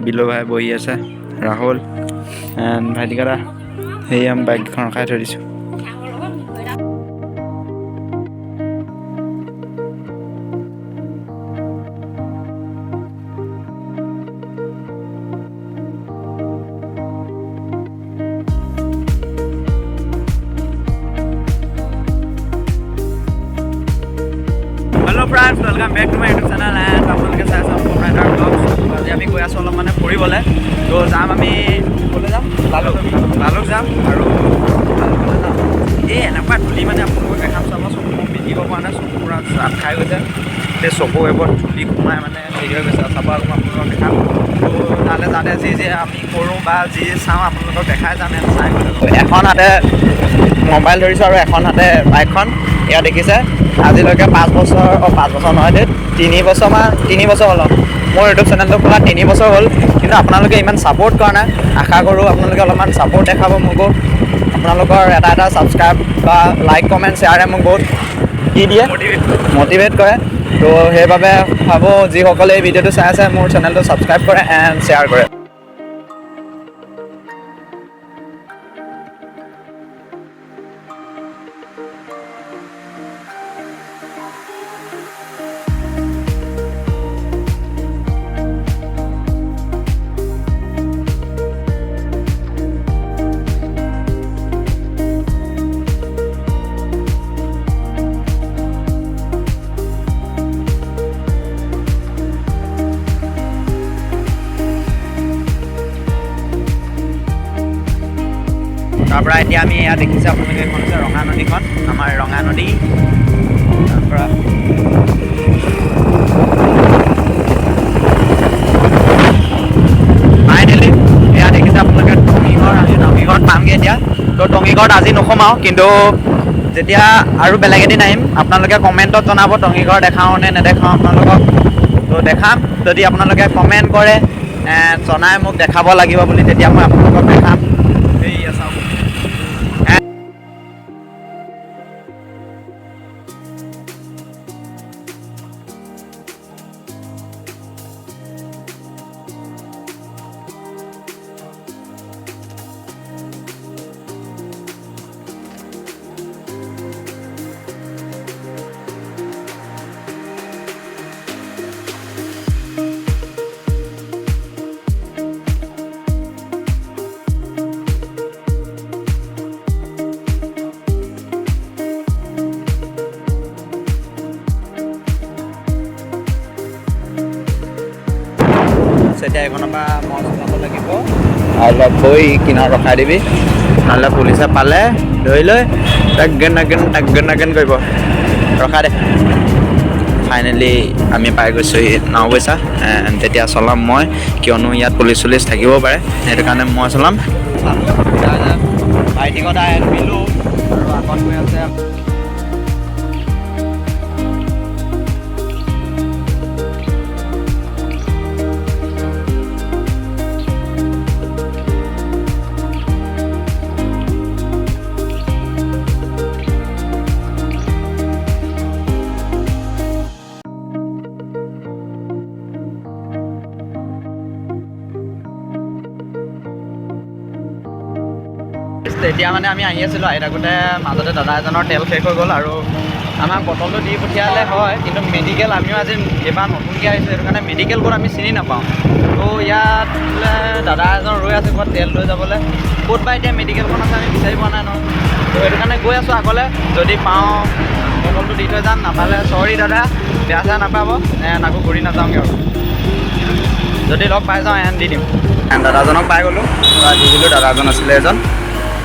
বিলু ভাই বহি আছে, ৰাহুল এণ্ড ভাইটিকাৰা। সেয়া বাইকখন ৰখাই থৈ দিছোঁ। Hello' friends, welcome back to my YouTube channel and আপোনালোকে চাই আছোঁ অসম ৰাইডাৰ ব্লগছ। আজি আমি গৈ আছোঁ অলপ মানে ফুৰিবলৈ। তো যাম আমি ক'লৈ যাম? লালুক যাম। আৰু লালুকলৈ যাম। এই এনেকুৱা ধূলি মানে আপোনালোকক দেখাম চাব, চকু মই পিন্ধিব পৰা নাই, চকু পূৰা জাপ খাই গৈছে। সেই চকু এইবোৰ ধূলি সোমাই মানে হেৰি হৈ গৈছে। চাব আকৌ আপোনালোকক দেখাম। তো তালৈ যাওঁতে যি আমি কৰোঁ বা যি চাওঁ আপোনালোকক দেখাই যাম। চাই এখন হাতে মোবাইল ধৰিছোঁ আৰু এখন হাতে বাইকখন। এয়া দেখিছে, আজিলৈকে 5 বছৰ নহয় দেই, 3 বছৰ হ'ল। মোৰ ইউটিউব চেনেলটো খোলা 3 বছৰ হ'ল, কিন্তু আপোনালোকে ইমান ছাপোৰ্ট কৰা নাই। আশা কৰোঁ আপোনালোকে অলপমান ছাপোৰ্ট দেখাব মোকো। আপোনালোকৰ এটা ছাবস্ক্ৰাইব বা লাইক কমেণ্ট শ্বেয়াৰে মোক বহুত কি দিয়ে, মটিভেট কৰে। তো সেইবাবে ভাবোঁ যিসকলে এই ভিডিঅ'টো চাই আছে মোৰ চেনেলটো ছাবস্ক্ৰাইব কৰে এণ্ড শ্বেয়াৰ কৰে। তাৰপৰা এতিয়া আমি এয়া দেখিছে আপোনালোকে, এখন আছে ৰঙা নদীখন, আমাৰ ৰঙা নদী। তাৰপৰা ফাইনেলি এয়া দেখিছে আপোনালোকে টঙিঘৰ। আমি টঙিঘৰত পামগৈ এতিয়া। তো টঙিঘৰত আজি নোসোমাওঁ, কিন্তু যেতিয়া আৰু বেলেগ এদিন আহিম আপোনালোকে কমেণ্টত জনাব টঙিঘৰ দেখাওঁ নে নেদেখাওঁ আপোনালোকক। তো দেখাম, যদি আপোনালোকে কমেণ্ট কৰে জনাই মোক দেখাব লাগিব বুলি, তেতিয়া মই আপোনালোকক দেখাম। সেয়া চাওক। এতিয়া এইখনৰ পৰা মই চলাব লাগিব, অলপ গৈ কিনাৰত ৰখাই দিবি, নহ'লে পুলিচে পালে ধৰি লৈ টাগেন কৰিব। ৰখাই দে। ফাইনেলি আমি পাই গৈছোঁ নাওবৈচা। তেতিয়া চলাম মই, কিয়নো ইয়াত পুলিচ থাকিব পাৰে, সেইটো কাৰণে মই চলাম। ভাইটিকত বিলু আৰু আগত গৈ আছে এতিয়া মানে আমি আহি আছিলোঁ, আহি থাকোঁতে মাজতে দাদা এজনৰ তেল শেষ হৈ গ'ল আৰু আমাক বটলটো দি পঠিয়ালে হয়, কিন্তু মেডিকেল আমিও আজি এইবাৰ নতুনকৈ আহিছোঁ, সেইটো কাৰণে মেডিকেল ক'ত আমি চিনি নাপাওঁ। তো ইয়াত বোলে দাদা এজন ৰৈ আছে ক'ৰবাত তেল লৈ যাবলৈ, ক'ত বা এতিয়া মেডিকেলখন আছে আমি বিচাৰি পোৱা নাই নহয়। তো সেইটো কাৰণে গৈ আছোঁ আগলৈ, যদি পাওঁ বটলটো দি থৈ যাম, নাপালে চৰি দাদা, বেয়া চেয়া নাপাব, আকৌ ঘূৰি নাযাওঁগৈ আৰু যদি লগ পাই যাওঁ দি দিম। দাদাজনক পাই গ'লোঁ, দি দিলোঁ। দাদাজন আছিলে এজন।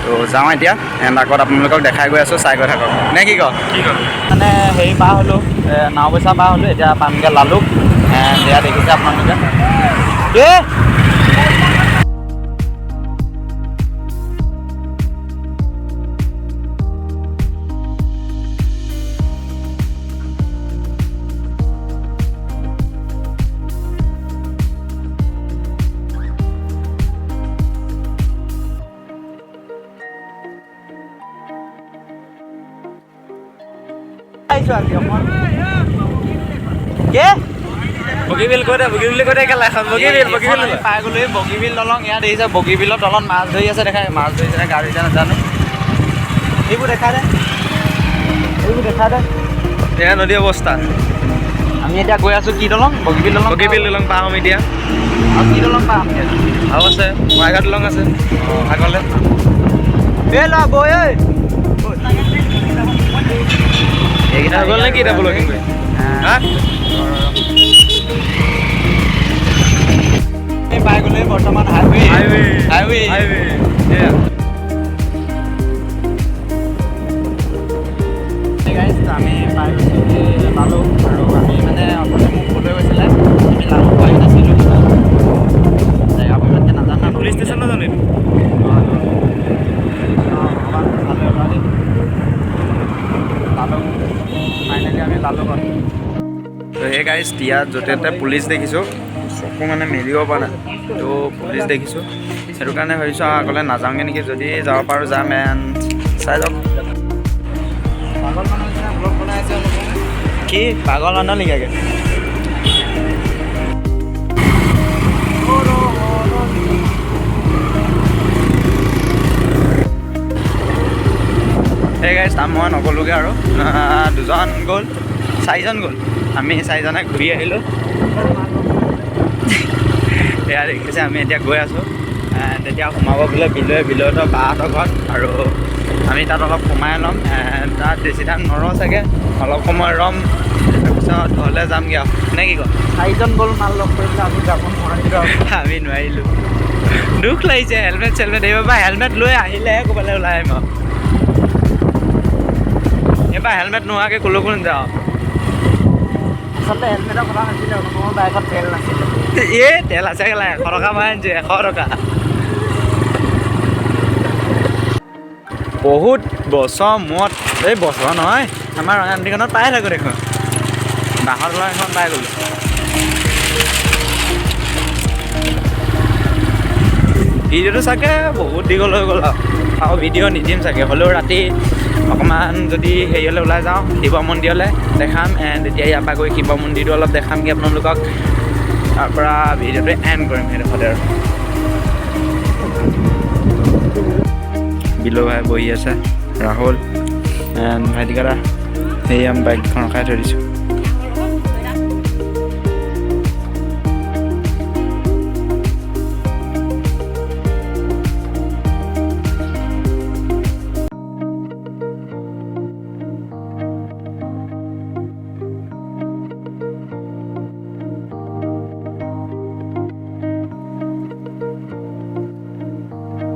তো যাওঁ এতিয়া আগত আপোনালোকক দেখাই গৈ আছোঁ, চাই গৈ থাকক নে কি কয়? মানে হেৰি পাৰ হ'লোঁ, নাওবৈচা পাৰ হ'লোঁ, এতিয়া পামগৈ লালুক। এয়া দেখিছে আপোনালোকে। আহিছোঁ আজি অকণ কি বগীবিল কৈ দে কেলা এখন বগীবিল পাই গ'লো এই বগীবিল দলং ইয়াত দেখিছে বগীবিলৰ তলত মাছ ধৰি আছে দেখাই মাছ ধৰিছে গাড়ীতে নাজানো এইবোৰ দেখা দে এয়া নদী অৱস্থা আমি এতিয়া গৈ আছোঁ কি দলং বগীবিল দলং পাম এতিয়া আৰু কি দলং পাম আৰু আছে মাইঘাট দলং আছে আগলে এই ল'ৰা বৈ ঐ এইকেইটা গ'ল নে কি এতিয়া বোলো কিন্তু পাই গ'লে বৰ্তমান হাইৱে আমি পাই গৈছোঁ লালুক আৰু আমি মানে অকলে মোক ক'লৈ গৈছিলে আমি লালুক পোৱাই নাছিলোঁ জেগাবোৰ ইমানকৈ নাজানো পুলিচ ষ্টেচন নাজানো এইটো লালুক ফাইনেলি আমি লালুকত তো সেই গাড়ী ইয়াত য'তে ত'তে পুলিচ দেখিছোঁ চকু মানে মেলিব পৰা নাই তো পুলিচ দেখিছোঁ সেইটো কাৰণে ভাবিছোঁ আগলৈ নাযাওঁগৈ নেকি যদি যাব পাৰোঁ যাম এণ্ড চাই যাওক কি পাগল মানুহ নেকি আগে সেই গাড়ী মই নগ'লোগৈ আৰু দুজন গ'ল চাৰিজন গ'ল আমি চাৰিজনে ঘূৰি আহিলোঁ সেয়া দেখিছে আমি এতিয়া গৈ আছোঁ তেতিয়া সোমাব বোলে বিলয়তৰ বাহঁতৰ ঘৰত আৰু আমি তাত অলপ সোমাই ল'ম তাত বেছি টাইম নৰওঁ চাগে অলপ সময় ৰ'ম তাৰপিছত ঘৰলৈ যামগৈ আৰু নে কি কয় চাৰিজন গ'ল মাল লগ কৰিছিলে আমি যাব নোৱাৰিলোঁ আমি নোৱাৰিলোঁ দুখ লাগিছে হেলমেট চেলমেট এইবাৰ পৰা হেলমেট লৈ আহিলেহে ক'ৰবালৈ ওলাই আহিম আৰু এইবাৰ হেলমেট নোহোৱাকৈ ক'লৈকো নাযাওঁ আচলতে হেলমেটৰ কথা নাছিলে মোৰ বাইকত তেল নাছিলে এই তেল আছে কেলা 100 টকা মই আনিছোঁ 100 টকা বহুত বছৰ মূৰত এই বছৰ নহয় আমাৰ ৰঙানদীখনত পাই থাকোঁ দেখোন বাঁহৰ তলৰ এখন পাই গ'লোঁ ভিডিঅ'টো চাগে বহুত দীঘল হৈ গ'ল আৰু ভিডিঅ' নিদিম চাগে হ'লেও ৰাতি অকণমান যদি হেৰিয়লৈ ওলাই যাওঁ শিৱ মন্দিৰলৈ দেখাম এণ্ড তেতিয়া ইয়াৰ পৰা গৈ শিৱ মন্দিৰটো অলপ দেখামগৈ আপোনালোকক তাৰপৰা ভিডিঅ'টো এণ্ড কৰিম সেইডোখৰতে আৰু বিলো ভাই বহি আছে ৰাহুল এণ্ড ভাইটিকাৰা সেয়ে আমি বাইকখন ৰখাই থৈ দিছোঁ